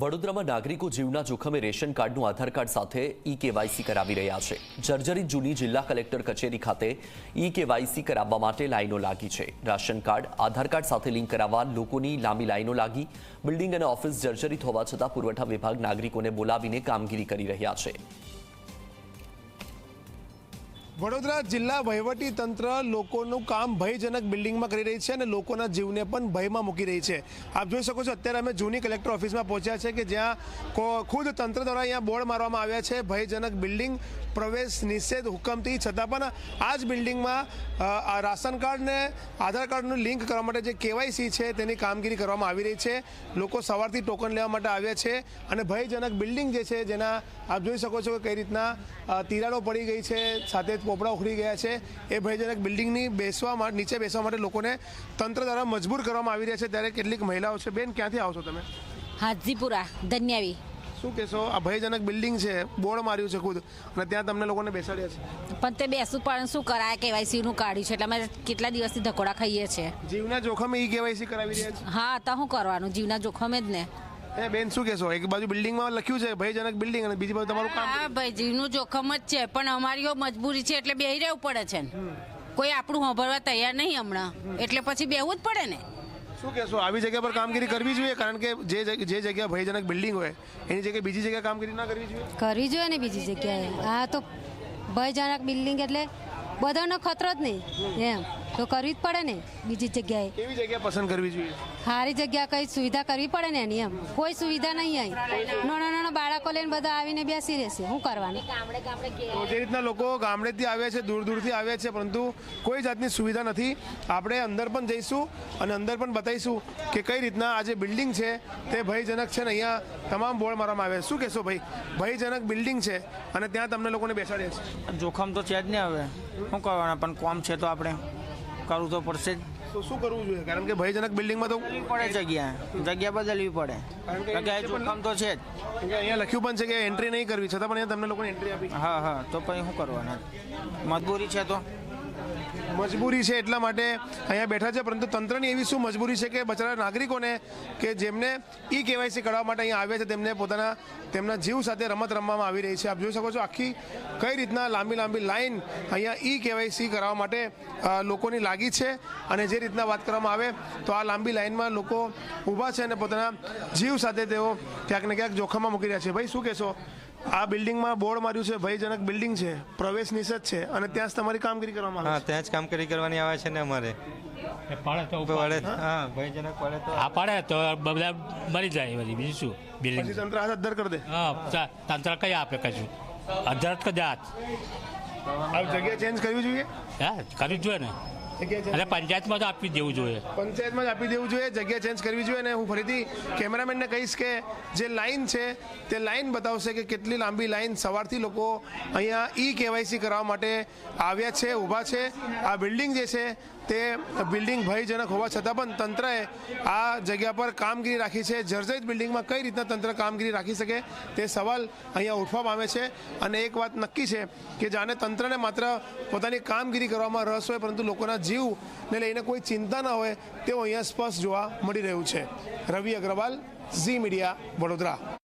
વડોદરામાં નાગરિકો જીવના જોખમે રેશન કાર્ડનું આધાર કાર્ડ સાથે ઈ-કેવાયસી કરાવી રહ્યા છે। જર્જરિત જૂની જિલ્લા કલેક્ટર કચેરી ખાતે ઈ-કેવાયસી કરાવવા માટે લાઈનો લાગી છે। રાશન કાર્ડ આધાર કાર્ડ સાથે લિંક કરાવવા લોકોની લાંબી લાઈનો લાગી। બિલ્ડિંગ અને ઓફિસ જર્જરિત હોવા છતાં પુરવઠા વિભાગ નાગરિકોને બોલાવીને કામગીરી કરી રહ્યા છે। વડોદરા જિલ્લા વહીવટી તંત્ર લોકોનું કામ ભયજનક બિલ્ડિંગમાં કરી રહી છે અને લોકોના જીવને પણ ભયમાં મૂકી રહી છે। આપ જોઈ શકો છો, અત્યારે અમે જૂની કલેક્ટર ઓફિસમાં પહોંચ્યા છે કે જ્યાં ખુદ તંત્ર દ્વારા અહીંયા બોર્ડ મારવામાં આવ્યા છે ભયજનક બિલ્ડિંગ પ્રવેશ નિષેધ હુકમથી છતાં પણ આ જ બિલ્ડિંગમાં રાશન કાર્ડ ને આધાર કાર્ડનું લિંક કરવા માટે જે કેવાયસી છે તેની કામગીરી કરવામાં આવી રહી છે। લોકો સવારથી ટોકન લેવા માટે આવ્યા છે અને ભયજનક બિલ્ડિંગ જે છે જેના આપ જોઈ શકો છો કે કઈ રીતના તિરાડો પડી ગઈ છે, સાથે પોપડા ઉખડી ગયા છે। એ ભયજનક બિલ્ડિંગની નીચે બેસવા માટે લોકોને તંત્ર દ્વારા મજબૂર કરવામાં આવી રહ્યા છે। ત્યારે કેટલીક મહિલાઓ છે। બેન, ક્યાંથી આવો છો તમે? હાજીપુરા ધન્યાવી। શું કહેશો? આ ભયજનક બિલ્ડિંગ છે, બોર્ડ માર્યું છે ખુદ, અને ત્યાં તમને લોકોને બેસાડ્યા છે, પણ તે બેસવું પણ શું કરાય? કેવાયસી નું કાઢ્યું છે એટલે અમે કેટલા દિવસથી ધકોડા ખાઈએ છીએ। જીવના જોખમે ઈ કેવાયસી કરાવી રહ્યા છે? હા, તો શું કરવાનું? જીવના જોખમે જ ને। બેન, શું કહેશો? એક બાજુ બિલ્ડિંગમાં લખ્યું છે ભયજનક બિલ્ડિંગ અને બીજી બાજુ તમારું કામ। હા ભાઈ, જીવનું જોખમ જ છે, પણ અમારી મજબૂરી છે એટલે બેહી રહેવું પડે છે ને। કોઈ આપણું સાંભળવા તૈયાર નહીં હમણાં, એટલે પછી બેહવું જ પડે ને। શું કહેશો? આવી જગ્યા પર કામગીરી કરવી જોઈએ? કારણ કે જે જગ્યા ભયજનક બિલ્ડિંગ હોય એની જગ્યાએ બીજી જગ્યાએ કામગીરી ના કરવી જોઈએ? કરવી જોઈએ ને બીજી જગ્યાએ। આ તો ભયજનક બિલ્ડિંગ એટલે બધાનો ખતરો જ નહીં, એમ તો કરવી જ પડે ને બીજી જગ્યાએ। કેવી જગ્યા પસંદ કરવી જોઈએ? સારી જગ્યા કઈ સુવિધા કરવી પડે ને એની, એમ કોઈ સુવિધા નહીં અહીં। નાના બાળકો લઈને બધા આવીને બેસી રહેશે, શું કરવાનું? તો જે રીતના લોકો ગામડેથી આવ્યા છે, દૂર દૂરથી આવ્યા છે, પરંતુ કોઈ જાતની સુવિધા નથી। આપણે અંદર પણ જઈશું અને અંદર પણ બતાવીશું કે કઈ રીતના આ જે બિલ્ડિંગ છે તે ભયજનક છે ને અહીંયા તમામ બોર્ડ મારવામાં આવ્યા છે। શું કહેશો ભાઈ? ભયજનક બિલ્ડિંગ છે અને ત્યાં તમને લોકોને બેસાડ્યા છે। જોખમ તો છે જ ને, હવે શું કરવાના, પણ કોમ છે તો આપણે કરવું તો પડશે જ। તો શું કરવું જોઈએ? કારણ કે ભયજનક બિલ્ડિંગમાં તો પડે જગ્યા બદલવી પડે, કારણ કે જોખમ તો છે જ। અહીંયા લખ્યું પણ છે કે એન્ટ્રી નહીં કરવી, છતાં પણ અહીંયા તમને લોકોને એન્ટ્રી આપી। હા, તો પછી શું કરવાના? મજબૂરી છે તો મજબૂરી છે એટલા માટે અહીંયા બેઠા છે, પરંતુ તંત્રની એવી શું મજબૂરી છે કે બચારા નાગરિકોને કે જેમને ઈ કેવાયસી કરવા માટે અહીંયા આવ્યા છે તેમને તેમના જીવ સાથે રમત રમવામાં આવી રહી છે। આપ જોઈ શકો છો આખી કઈ રીતના લાંબી લાઈન અહીંયા ઈ કેવાયસી કરાવવા માટે લોકોની લાગી છે। અને જે રીતના વાત કરવામાં આવે તો આ લાંબી લાઈનમાં લોકો ઊભા છે અને પોતાના જીવ સાથે તેઓ ક્યાંક ને ક્યાંક જોખમમાં મૂકી રહ્યા છે। ભાઈ, શું કહેશો? આ બિલ્ડિંગમાં બોર્ડ માર્યું છે ભયજનક બિલ્ડિંગ છે, પ્રવેશ નિષેધ છે, અને ત્યાં જ તમારી કામગીરી કરવામાં આવે? હા, ત્યાં જ કામગીરી કરવાની આવે છે ને અમારે। પાડે તો હા, ભયજનક પડે તો આ પાડે તો બધા મરી જાય, બીજું શું? બિલ્ડિંગ તંત્ર હાથ અદ્ધર કરી દે? હા, તંત્ર કઈ આપે કશું અધરત કે જાત? આ જગ્યા ચેન્જ કરવી જોઈએ? હા, કરવી જ જોઈએ ને, અને પંચાયતમાં તો આપી દેવું જોઈએ। પંચાયતમાં જ આપી દેવું જોઈએ, જગ્યા ચેન્જ કરવી જોઈએ। અને હું ફરીથી કેમેરામેનને કહીશ કે જે લાઈન છે તે લાઈન બતાવશે કે કેટલી લાંબી લાઈન સવારથી લોકો અહીંયા ઈ કેવાયસી કરવા માટે આવ્યા છે, ઊભા છે। આ બિલ્ડિંગ જે છે તે બિલ્ડિંગ ભયજનક હોવા છતાં પણ તંત્રએ આ જગ્યા પર કામગીરી રાખી છે। જર્જરિત બિલ્ડિંગમાં કઈ રીતના તંત્ર કામગીરી રાખી શકે તે સવાલ અહીંયા ઉઠવા પામે છે। અને એક વાત નક્કી છે કે જાણે તંત્રને માત્ર પોતાની કામગીરી કરવામાં રસ હોય, પરંતુ લોકોના જીવને લઈને કોઈ ચિંતા ના હોય તેવું અહીંયા સ્પષ્ટ જોવા મળી રહ્યું છે। રવિ અગ્રવાલ, ઝી મીડિયા, વડોદરા।